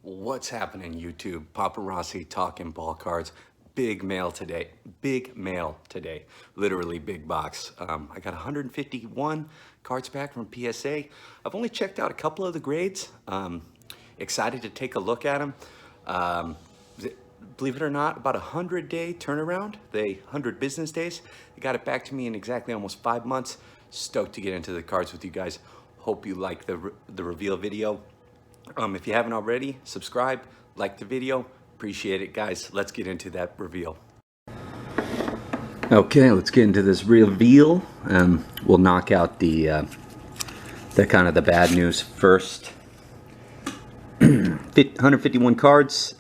What's happening, YouTube? Paparazzi talking ball cards. Big mail today. Big mail today. Literally big box. I got 151 cards back from PSA. I've only checked out a couple of the grades. Excited to take a look at them. Believe it or not, about 100-day turnaround. 100 business days. They got it back to me in exactly almost 5 months. Stoked to get into the cards with you guys. Hope you like the reveal video. If you haven't already, subscribe, like the video. Appreciate it, guys. Let's get into that reveal. Okay, let's get into this reveal. We'll knock out the kind of the bad news first. 151 cards.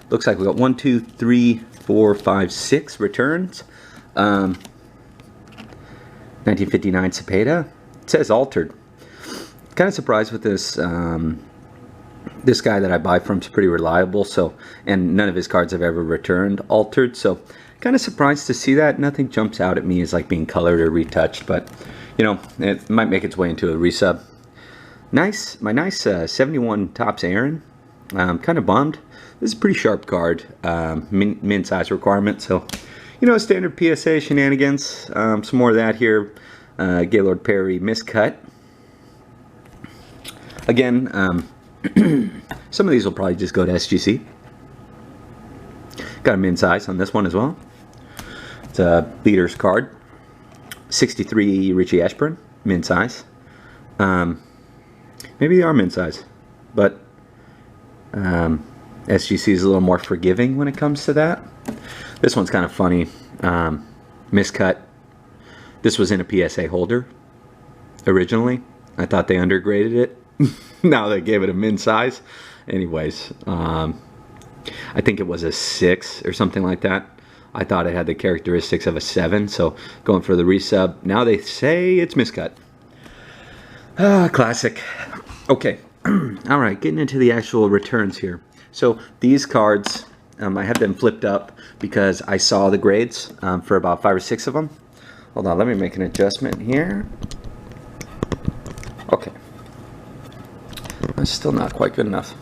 Looks like we got 1, 2, 3, 4, 5, 6 returns. 1959 Cepeda. It says altered. Kind of surprised with this. This guy that I buy from is pretty reliable, so, and none of his cards have ever returned altered, so kind of surprised to see that. Nothing jumps out at me as like being colored or retouched, but you know, it might make its way into a resub. Nice, my nice 71 Topps Aaron. Kind of bummed. This is a pretty sharp card, min size requirement, so you know, standard PSA shenanigans. Some more of that here. Gaylord Perry miscut. Again, some of these will probably just go to SGC. Got a min size on this one as well. It's a leader's card. 63 Richie Ashburn, min size. Maybe they are min size, but SGC is a little more forgiving when it comes to that. This one's kind of funny. Miscut. This was in a PSA holder originally. I thought they undergraded it. Now they gave it a min size. Anyways, I think it was a 6 or something like that. I thought it had the characteristics of a 7, so going for the resub. Now they say it's miscut. Classic. Okay, alright, getting into the actual returns here. So these cards, I had them flipped up because I saw the grades for about 5 or 6 of them. Hold on, let me make an adjustment here. Okay. That's still not quite good enough.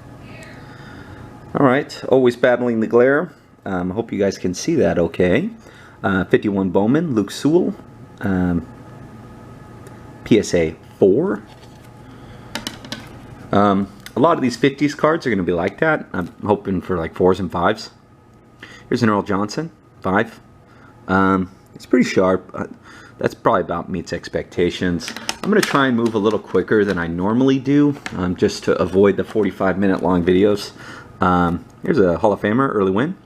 Alright, always battling the glare. I hope you guys can see that okay. 51 Bowman, Luke Sewell. PSA 4. A lot of these 50s cards are going to be like that. I'm hoping for like 4s and 5s. Here's an Earl Johnson, 5. It's pretty sharp. That's probably about meets expectations. I'm going to try and move a little quicker than I normally do, just to avoid the 45-minute long videos. Here's a Hall of Famer, early win.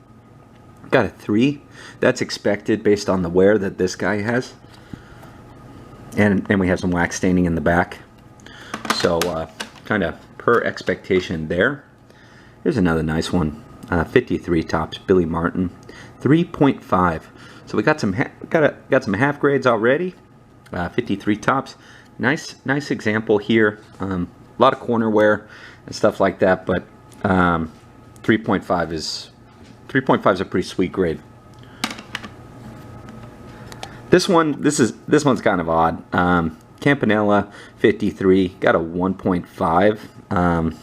Got a 3. That's expected based on the wear that this guy has. And we have some wax staining in the back. So, kind of per expectation there. Here's another nice one. 53 Topps, Billy Martin. 3.5. So we got some got some half grades already. 53 Topps. Nice example here. A lot of corner wear and stuff like that, but 3.5 is a pretty sweet grade. This one's kind of odd. Campanella 53 got a 1.5.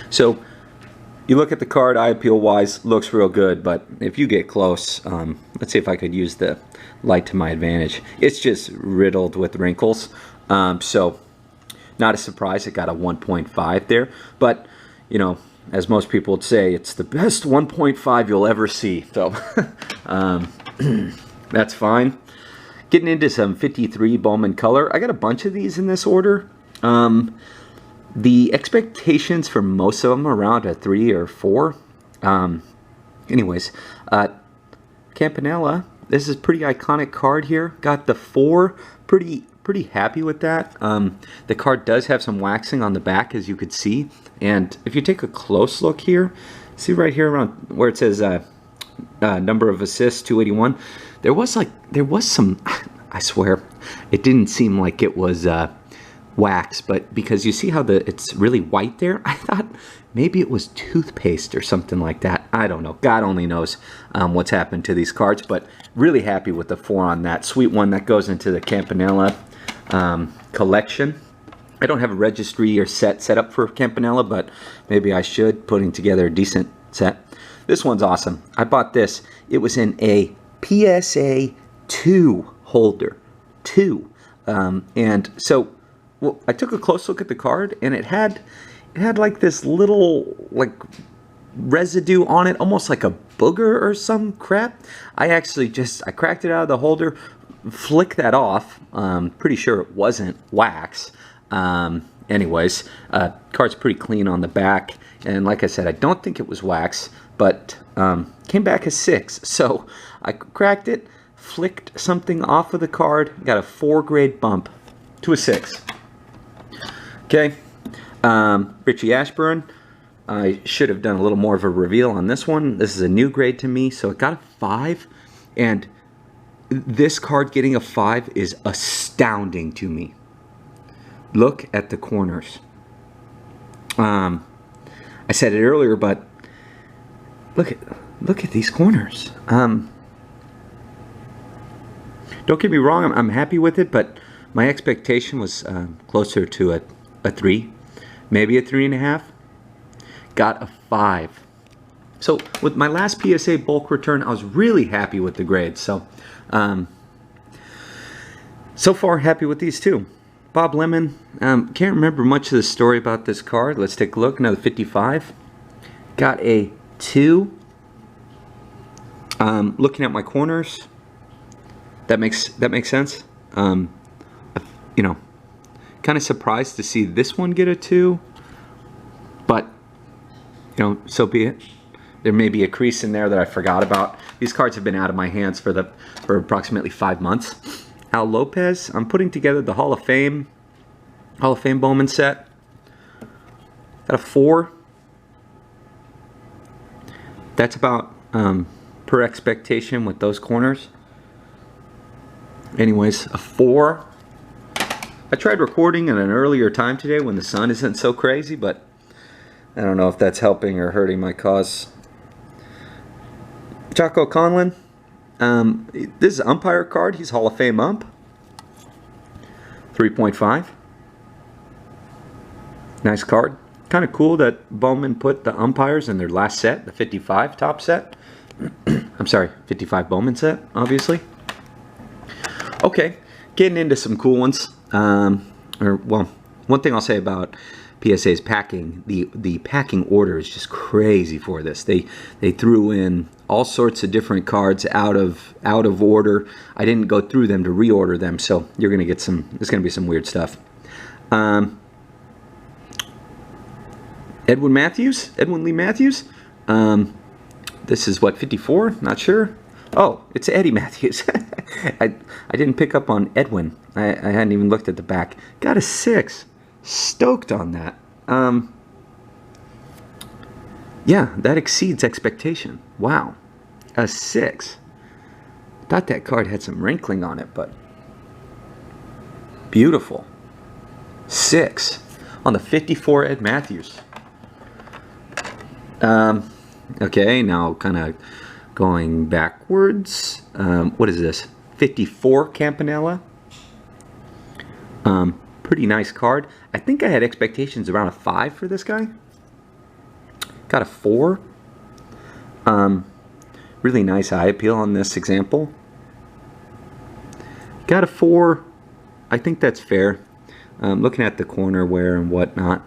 So you look at the card, eye appeal wise, looks real good, but if you get close, let's see if I could use the light to my advantage. It's just riddled with wrinkles. So not a surprise it got a 1.5 there, but you know, as most people would say, it's the best 1.5 you'll ever see. So that's fine. Getting into some 53 Bowman color. I got a bunch of these in this order. The expectations for most of them are around a 3 or 4. Anyways, Campanella. This is a pretty iconic card here. Got the 4. Pretty happy with that. The card does have some waxing on the back, as you could see. And if you take a close look here, see right here around where it says number of assists 281. There was some. I swear, it didn't seem like it was wax, but because you see how it's really white there, I thought maybe it was toothpaste or something like that. I don't know. God only knows what's happened to these cards, but really happy with the 4 on that. Sweet one that goes into the Campanella collection. I don't have a registry or set up for Campanella, but maybe I should, putting together a decent set. This one's awesome. I bought this. It was in a PSA 2 holder. 2. And so, well, I took a close look at the card, and it had like this little like residue on it, almost like a booger or some crap. I cracked it out of the holder, flicked that off. Pretty sure it wasn't wax. Anyways, card's pretty clean on the back, and like I said, I don't think it was wax, but came back a 6. So I cracked it, flicked something off of the card, got a 4 grade bump to a 6. Okay, Richie Ashburn. I should have done a little more of a reveal on this one. This is a new grade to me, so it got a 5, and this card getting a 5 is astounding to me. Look at the corners. I said it earlier, but look at these corners. Don't get me wrong, I'm happy with it, but my expectation was closer to a 3, maybe a 3.5. Got a 5. So with my last PSA bulk return, I was really happy with the grade. So so far happy with these two. Bob Lemon, can't remember much of the story about this card. Let's take a look. Another 55. Got a 2. Looking at my corners, that makes sense. You know, kind of surprised to see this one get a 2, but you know, so be it. There may be a crease in there that I forgot about. These cards have been out of my hands for approximately 5 months. Al Lopez, I'm putting together the Hall of Fame Bowman set. Got a 4. That's about per expectation with those corners. Anyways, a 4. I tried recording at an earlier time today when the sun isn't so crazy, but I don't know if that's helping or hurting my cause. Jocko Conlon. This is an umpire card. He's Hall of Fame ump. 3.5. Nice card. Kind of cool that Bowman put the umpires in their last set, the 55 top set. I'm sorry, 55 Bowman set, obviously. Okay, getting into some cool ones. Well, one thing I'll say about PSA's packing, the packing order is just crazy for this. They threw in all sorts of different cards out of order. I didn't go through them to reorder them, so you're gonna get some. There's gonna be some weird stuff. Edwin Lee Matthews. This is what, 54? Not sure. Oh, it's Eddie Matthews. I didn't pick up on Edwin. I hadn't even looked at the back. Got a 6. Stoked on that. Yeah, that exceeds expectation. Wow, a 6. Thought that card had some wrinkling on it, but beautiful. 6 on the 54 Ed Matthews. Okay, now kind of going backwards. What is this? 54 Campanella. Pretty nice card. I think I had expectations around a 5 for this guy. Got a 4. Really nice eye appeal on this example. Got a 4. I think that's fair. Looking at the corner wear and whatnot.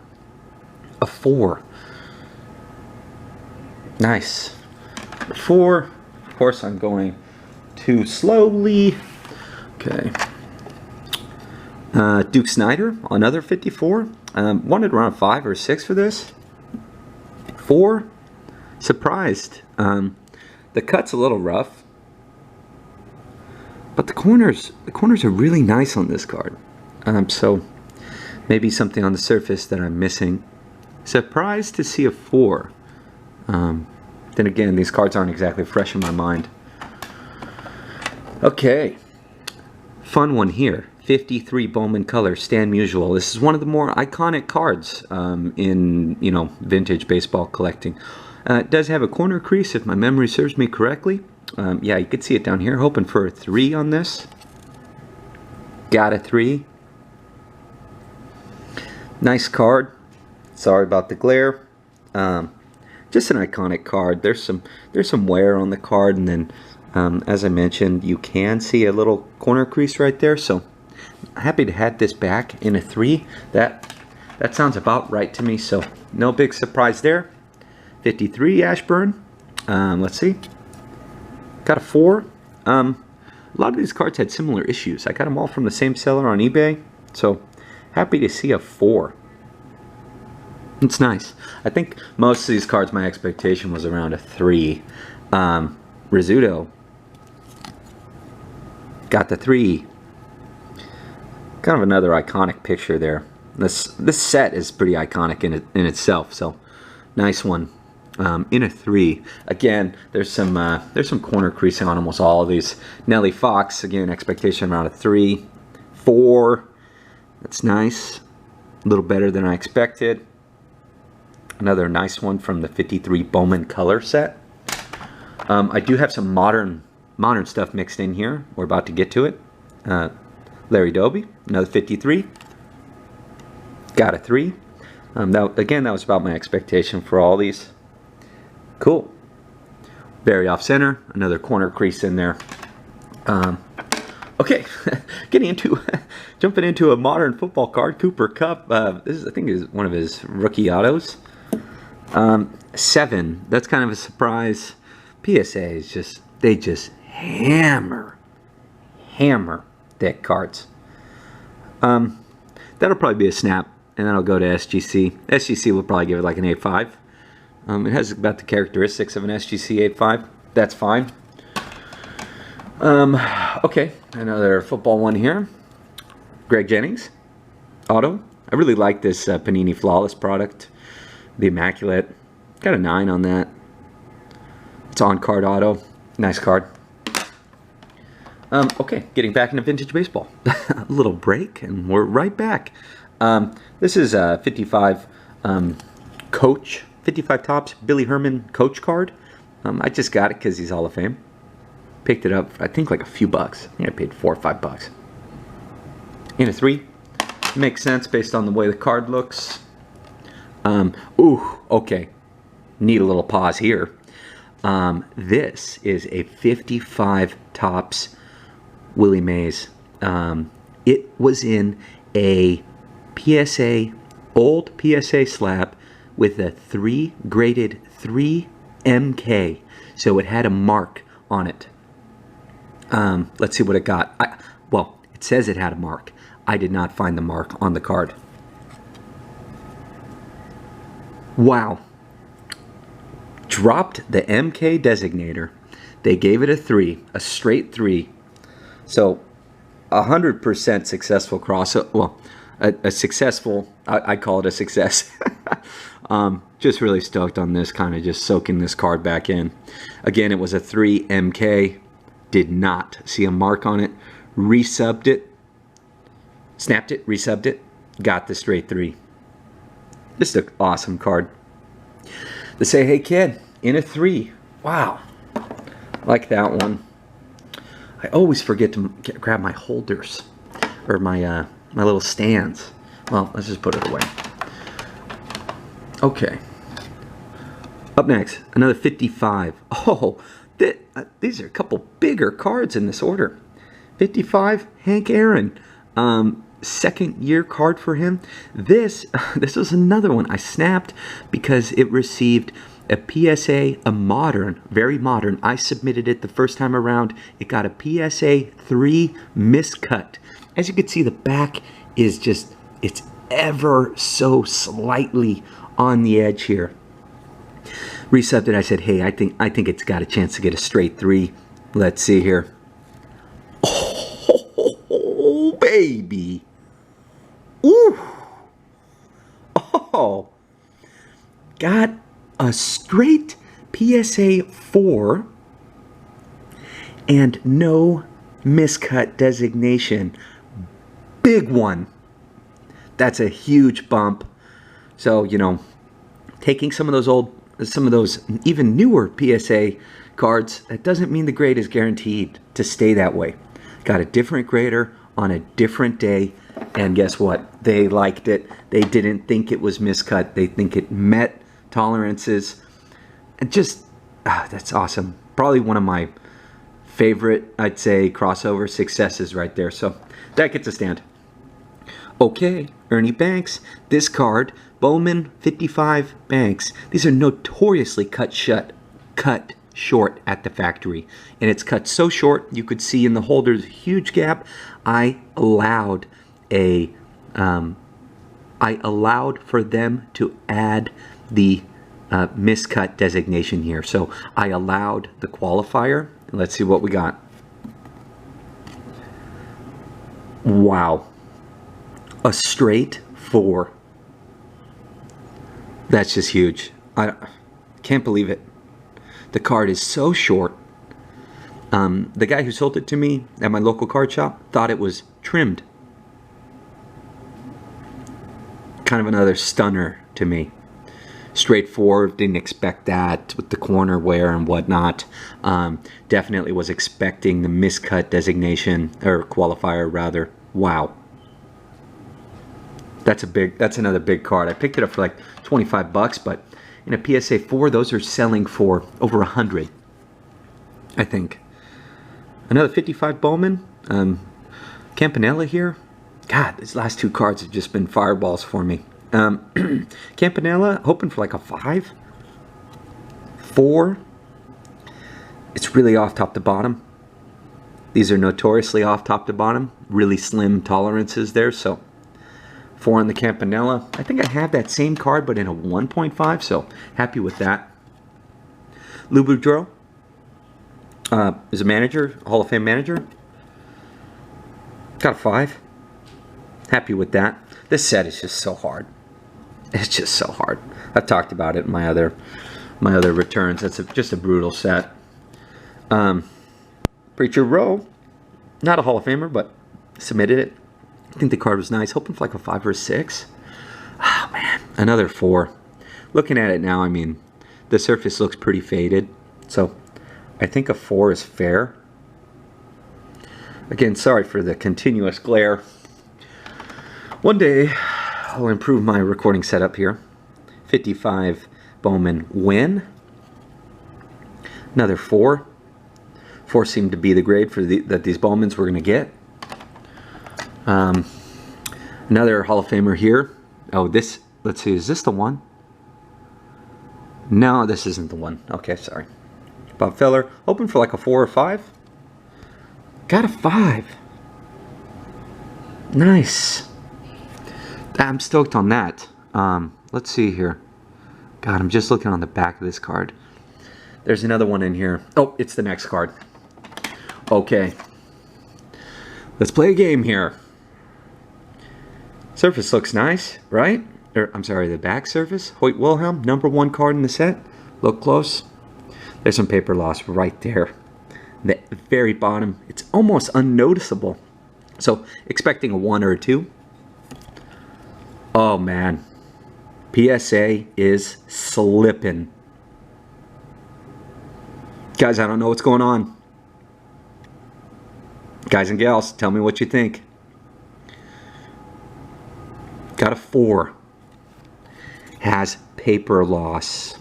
A 4. Nice. 4. Of course, I'm going too slowly. Okay. Duke Snider, another 54. Wanted around 5 or 6 for this. 4. Surprised. The cut's a little rough, but the corners are really nice on this card. So maybe something on the surface that I'm missing. Surprised to see a 4. Then again, these cards aren't exactly fresh in my mind. Okay, fun one here. 53 Bowman color, Stan Musial. This is one of the more iconic cards in, you know, vintage baseball collecting. It does have a corner crease, if my memory serves me correctly. Yeah, you can see it down here. Hoping for a 3 on this. Got a 3. Nice card. Sorry about the glare. Just an iconic card. There's some wear on the card, and then as I mentioned, you can see a little corner crease right there. So happy to have this back in a 3. That sounds about right to me. So no big surprise there. 53 Ashburn. Let's see. Got a 4. A lot of these cards had similar issues. I got them all from the same seller on eBay. So happy to see a 4. It's nice. I think most of these cards, my expectation was around a 3. Rizzuto got the 3. Kind of another iconic picture there. This set is pretty iconic in itself. So nice one. In a 3. Again, there's some corner creasing on almost all of these. Nelly Fox, again, expectation around a 3. 4. That's nice. A little better than I expected. Another nice one from the 53 Bowman color set. I do have some modern stuff mixed in here. We're about to get to it. Larry Doby, another 53. Got a 3. Again, that was about my expectation for all these. Cool. Very off center. Another corner crease in there. Okay, jumping into a modern football card. Cooper Kupp. This is, I think, is one of his rookie autos. 7. That's kind of a surprise. PSA is they just hammer thick cards. That'll probably be a snap, and then I'll go to SGC. SGC will probably give it like an 8.5. It has about the characteristics of an SGC 8.5. That's fine. Okay, another football one here. Greg Jennings, auto. I really like this Panini Flawless product. The Immaculate. Got a 9 on that. It's on card auto. Nice card. Okay, getting back into vintage baseball. A little break, and we're right back. This is a 55 Coach. 55 Topps Billy Herman Coach card. I just got it because he's Hall of Fame. Picked it up for, I think, like a few bucks. I think I paid $4 or $5. In a 3. Makes sense based on the way the card looks. Ooh, okay. Need a little pause here. This is a 55 Topps Willie Mays. It was in a PSA, old PSA slab with a graded 3 MK. So it had a mark on it. Let's see what it got. Well, it says it had a mark. I did not find the mark on the card. Wow. Dropped the MK designator. They gave it a 3, a straight 3. So 100% successful cross. Well, a successful, I call it a success. Just really stoked on this, kind of just soaking this card back in. Again, it was a 3 MK. Did not see a mark on it. Resubbed it. Snapped it, resubbed it. Got the straight 3. Just an awesome card. They say, hey kid, in a 3. Wow. Like that one. I always forget to grab my holders. Or my little stands. Well, let's just put it away. Okay. Up next, another 55. Oh, these are a couple bigger cards in this order. 55, Hank Aaron. Second year card for him. This was another one I snapped because it received a PSA, a modern, very modern. I submitted it the first time around. It got a PSA 3 miscut. As you can see, the back is just, it's ever so slightly on the edge here. Resubbed it. I said, hey, I think it's got a chance to get a straight 3. Let's see here. Oh, baby. Ooh. Oh. Got a straight PSA 4 and no miscut designation. Big one. That's a huge bump. So, you know, taking some of those even newer PSA cards, that doesn't mean the grade is guaranteed to stay that way. Got a different grader on a different day. And guess what? They liked it. They didn't think it was miscut. They think it met tolerances. And just, that's awesome. Probably one of my favorite, I'd say, crossover successes right there. So that gets a stand. Okay, Ernie Banks. This card, Bowman 55 Banks. These are notoriously cut short at the factory. And it's cut so short, you could see in the holder's huge gap. I allowed for them to add the miscut designation here. So I allowed the qualifier. Let's see what we got. Wow. A straight 4. That's just huge. I can't believe it. The card is so short. The guy who sold it to me at my local card shop thought it was trimmed. Kind of another stunner to me. Straightforward, didn't expect that with the corner wear and whatnot. Definitely was expecting the miscut designation, or qualifier rather. Wow. That's another big card. I picked it up for like 25 bucks, but in a PSA 4, those are selling for over 100, I think. Another 55 Bowman. Campanella here. God, these last 2 cards have just been fireballs for me. Campanella, hoping for like a 5. 4. It's really off top to bottom. These are notoriously off top to bottom. Really slim tolerances there, so 4 on the Campanella. I think I have that same card, but in a 1.5, so happy with that. Boudreau is a manager, Hall of Fame manager. Got a 5. Happy with that. This set is just so hard. It's just so hard. I've talked about it in my other returns. It's just a brutal set. Preacher Row, not a Hall of Famer, but submitted it. I think the card was nice. Hoping for like a 5 or a 6. Oh man, another 4. Looking at it now, I mean, the surface looks pretty faded, so I think a 4 is fair. Again, sorry for the continuous glare. One day, I'll improve my recording setup here. 55 Bowman win. Another 4. 4 seemed to be the grade for that these Bowmans were going to get. Another Hall of Famer here. Oh, this, let's see, is this the one? No, this isn't the one. Okay, sorry. Bob Feller, hoping for like a 4 or 5. Got a 5. Nice. I'm stoked on that. Let's see here. God, I'm just looking on the back of this card. There's another one in here. Oh, it's the next card. Okay. Let's play a game here. Surface looks nice, right? I'm sorry, the back surface. Hoyt Wilhelm, #1 card in the set. Look close. There's some paper loss right there. The very bottom, it's almost unnoticeable. So, expecting a 1 or a 2. Oh man. PSA is slipping. Guys, I don't know what's going on. Guys and gals, tell me what you think. Got a 4. Has paper loss.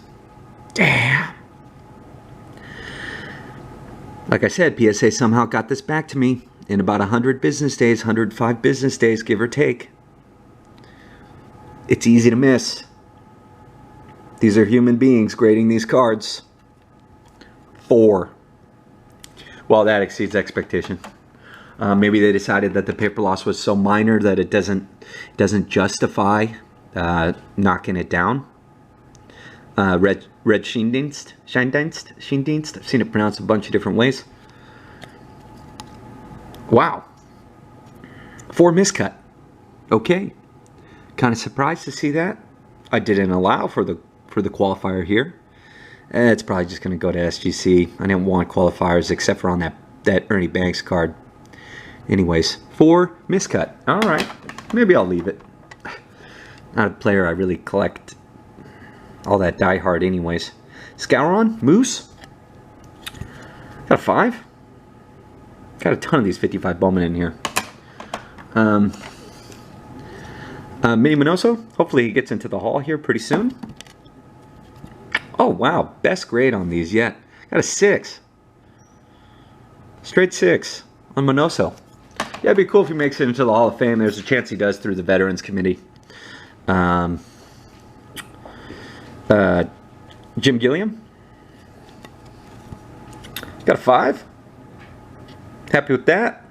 Damn. Like I said, PSA somehow got this back to me in about 100 business days, 105 business days, give or take. It's easy to miss. These are human beings grading these cards. 4. Well, that exceeds expectation. Maybe they decided that the paper loss was so minor that it doesn't justify knocking it down. Red Scheindienst. I've seen it pronounced a bunch of different ways. Wow. 4 miscut. Okay. Kind of surprised to see that. I didn't allow for the qualifier here. It's probably just going to go to SGC. I didn't want qualifiers except for on that Ernie Banks card. Anyways, 4 miscut. All right, maybe I'll leave it. Not a player I really collect all that die hard anyways. Scouron, Moose. Got a 5. Got a ton of these 55 Bowman in here. Mini Minoso. Hopefully he gets into the Hall here pretty soon. Oh, wow. Best grade on these yet. Got a 6. Straight 6 on Minoso. Yeah, it'd be cool if he makes it into the Hall of Fame. There's a chance he does through the Veterans Committee. Jim Gilliam. Got a 5. Happy with that.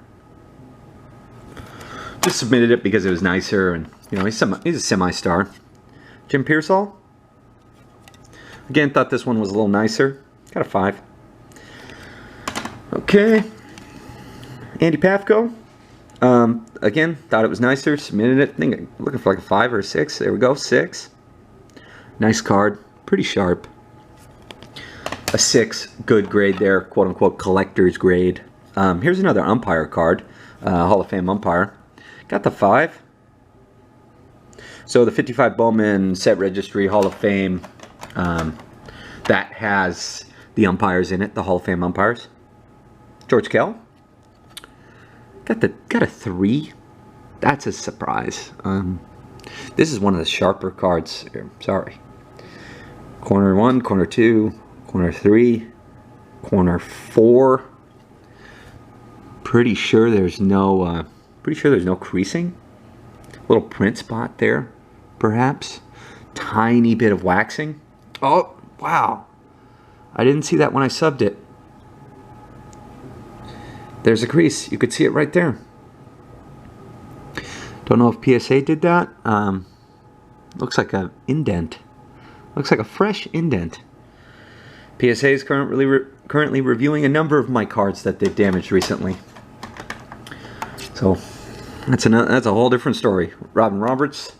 Just submitted it because it was nicer, and you know he's a semi-star. Jim Pearsall. Again, thought this one was a little nicer. Got a 5. Okay. Andy Pafko. Again, thought it was nicer. Submitted it. I think looking for like a 5 or a 6. There we go. 6. Nice card. Pretty sharp. A 6. Good grade there. Quote unquote collector's grade. Here's another umpire card. Hall of Fame umpire. Got the 5. So the 55 Bowman set registry Hall of Fame. That has the umpires in it. The Hall of Fame umpires. George Kell. Got a 3. That's a surprise. This is one of the sharper cards here. Sorry. Corner 1, corner 2, corner 3, corner 4. Pretty sure there's no creasing. Little print spot there, perhaps. Tiny bit of waxing. Oh, wow. I didn't see that when I subbed it. There's a crease. You could see it right there. Don't know if PSA did that. Looks like an indent. Looks like a fresh indent. PSA is currently reviewing a number of my cards that they've damaged recently. So that's a whole different story. Robin Roberts,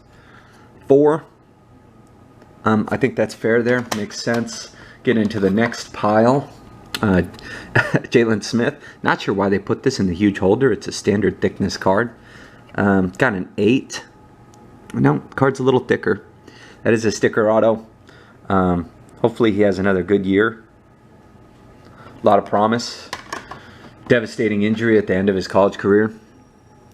4. I think that's fair there. Makes sense. Get into the next pile. Jaylon Smith. Not sure why they put this in the huge holder. It's a standard thickness card. Got an 8. No, card's a little thicker. That is a sticker auto. Hopefully he has another good year. A lot of promise. Devastating injury at the end of his college career.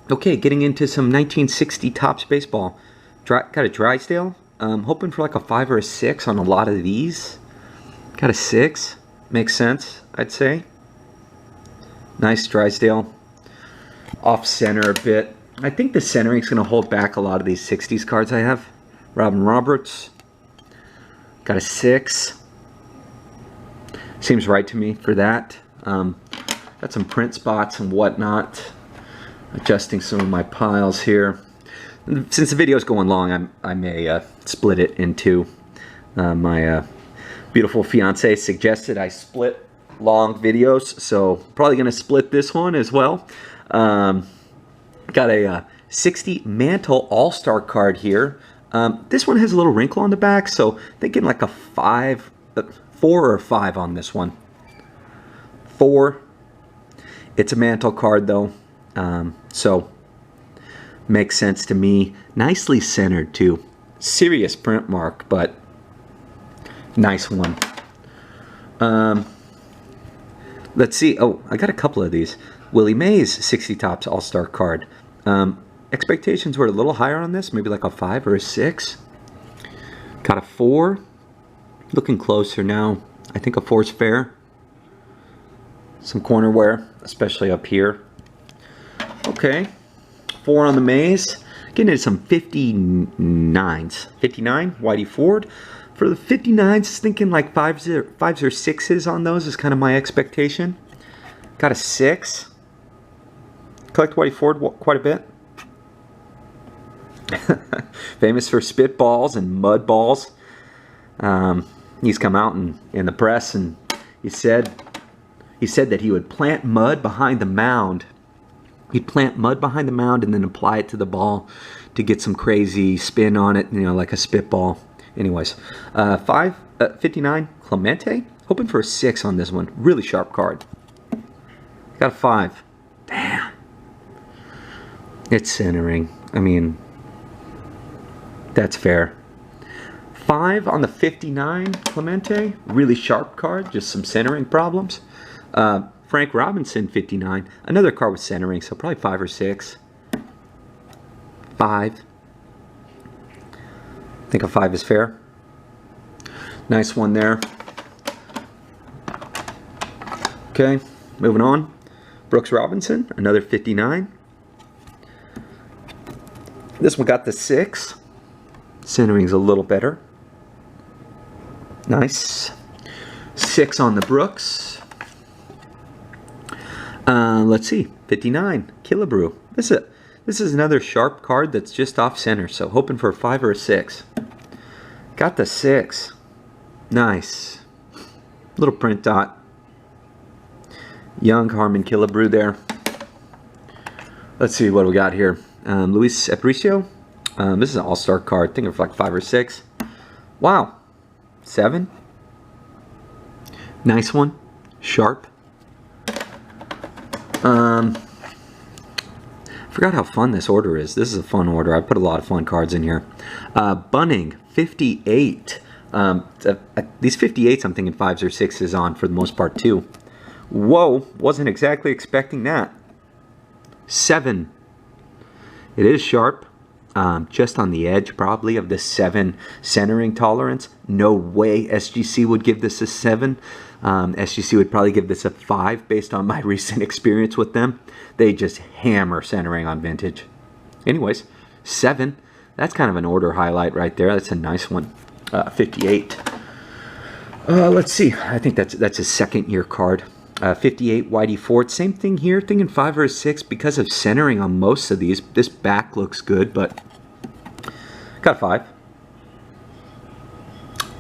Okay, getting into some 1960 Topps baseball. Got a Drysdale. Hoping for like a 5 or a 6 on a lot of these. Got a 6. Makes sense, I'd say. Nice Drysdale. Off center a bit. I think the centering is going to hold back a lot of these 60s cards I have. Robin Roberts. Got a 6. Seems right to me for that. Got some print spots and whatnot. Adjusting some of my piles here. Since the video is going long, I may split it into my beautiful fiance suggested I split long videos, so probably going to split this one as well. Got a 60 Mantle All-Star card here. This one has a little wrinkle on the back, so thinking like a 4 or a 5 on this one. 4. It's a Mantle card though, so makes sense to me. Nicely centered too. Serious print mark, but nice one. Let's see. Oh, I got a couple of these. Willie Mays 60 Topps All-Star card. Expectations were a little higher on this, maybe like a 5 or a 6. Got a 4. Looking closer now. I think a 4 is fair. Some corner wear, especially up here. Okay. 4 on the Mays. Getting into some 59s. 59, Whitey Ford. For the 59s, thinking like 5s or 6s on those is kind of my expectation. Got a 6. Collect Whitey Ford quite a bit. Famous for spitballs and mud balls. He's come out in the press and he said that he would plant mud behind the mound. He'd plant mud behind the mound and then apply it to the ball to get some crazy spin on it, you know, like a spitball. Anyways, 59 Clemente. Hoping for a 6 on this one. Really sharp card. Got a 5. Damn. It's centering. I mean, that's fair. 5 on the 59 Clemente. Really sharp card. Just some centering problems. Frank Robinson 59. Another card with centering, so probably 5 or 6. 5. I think a 5 is fair. Nice one there. Okay, moving on. Brooks Robinson, another 59. This one got the 6. Centering's a little better. Nice. 6 on the Brooks. Let's see, 59. Killebrew. This is another sharp card that's just off center, so hoping for a 5 or a 6. Got the 6. Nice. Little print dot. Young Harmon Killebrew there. Let's see what we got here. Luis Aparicio. This is an all-star card. I think it's like 5 or 6. Wow. 7. Nice one. Sharp. Forgot how fun this order is. This is a fun order. I put a lot of fun cards in here. Bunning, 58. These 58s I'm thinking 5s or 6s on for the most part too. Whoa, wasn't exactly expecting that. 7. It is sharp. Just on the edge probably of the 7 centering tolerance. No way SGC would give this a 7. SGC would probably give this a 5 based on my recent experience with them. They just hammer centering on vintage. Anyways, 7. That's kind of an order highlight right there. That's a nice one. 58. Let's see. I think that's a second year card. 58 Whitey Ford. Same thing here. Thinking 5 or a 6 because of centering on most of these. This back looks good, but got a 5.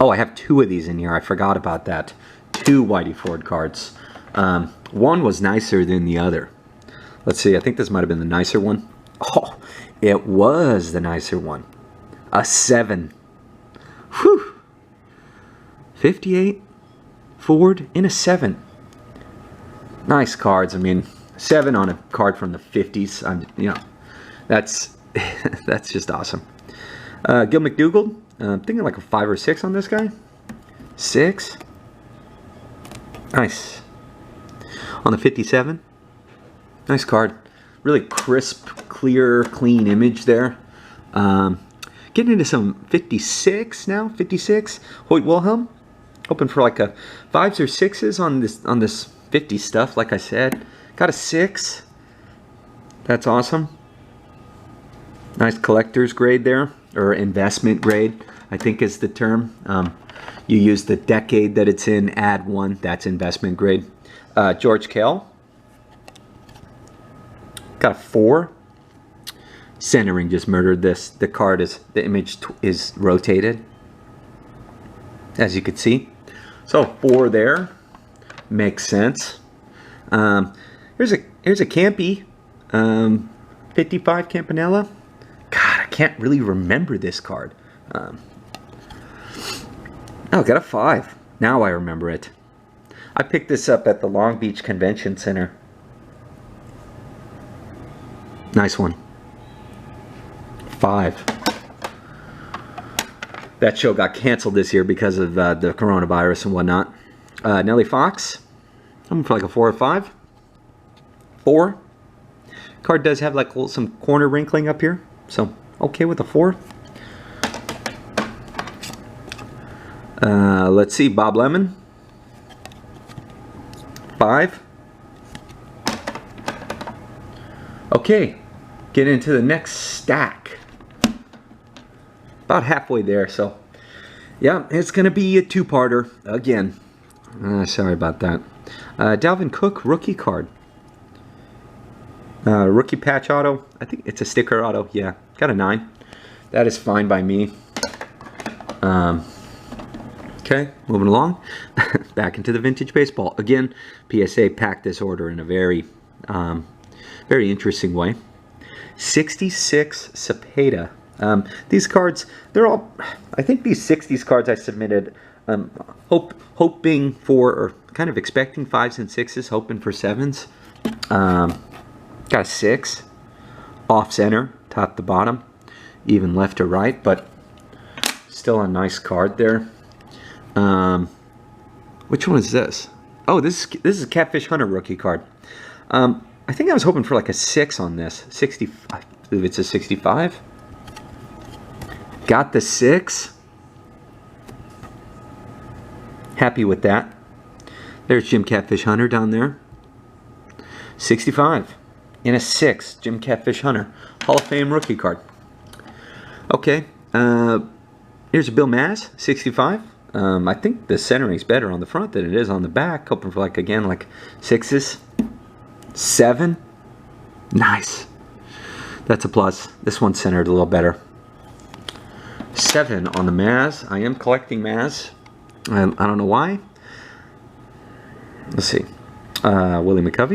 Oh, I have 2 of these in here. I forgot about that. 2 Whitey Ford cards. One was nicer than the other. Let's see. I think this might have been the nicer one. Oh, it was the nicer one. A 7. Whew. 58 Ford in a 7. Nice cards. I mean, 7 on a card from the 50s. You know, that's that's just awesome. Gil McDougald. I'm thinking like a 5 or 6 on this guy. 6. Nice. On the 57. Nice card. Really crisp, clear, clean image there. Getting into some 56 now. 56. Hoyt Wilhelm. Hoping for like a 5s or 6s on this 50 stuff. Like I said, got a 6. That's awesome. Nice collector's grade there, or investment grade, I think is the term. You use the decade that it's in, add 1. That's investment grade. George Kell. Got a 4. Centering just murdered this. The card is, the image is rotated, as you can see. So 4 there. Makes sense. Here's a Campy. 55 Campanella. God, I can't really remember this card. Oh, got a 5. Now I remember it. I picked this up at the Long Beach Convention Center. Nice one. 5. That show got canceled this year because of the coronavirus and whatnot. Nellie Fox. I'm for like a 4 or 5. 4. Card does have like some corner wrinkling up here, so okay with a 4. Let's see, Bob Lemon. 5. Okay, get into the next stack. About halfway there, so yeah, it's gonna be a 2-parter again. Sorry about that. Dalvin Cook rookie card. Rookie patch auto. I think it's a sticker auto. Yeah, got a 9. That is fine by me. Okay, moving along. Back into the vintage baseball. Again, PSA packed this order in a very interesting way. 66 Cepeda. These cards, they're all, I think these 60s cards I submitted, hoping for, or kind of expecting 5s and 6s, hoping for 7s. Got a 6. Off center, top to bottom, even left to right, but still a nice card there. Which one is this? Oh, this is a Catfish Hunter rookie card. I think I was hoping for like a 6 on this. 65. I believe it's a 65. Got the 6. Happy with that. There's Jim Catfish Hunter down there. 65. In a 6. Jim Catfish Hunter. Hall of Fame rookie card. Okay. Here's a Bill Maz. 65. I think the centering's better on the front than it is on the back. Hoping for like 6s. 7. Nice. That's a plus. This one's centered a little better. 7 on the Maz. I am collecting Maz. I don't know why. Let's see. Willie McCovey.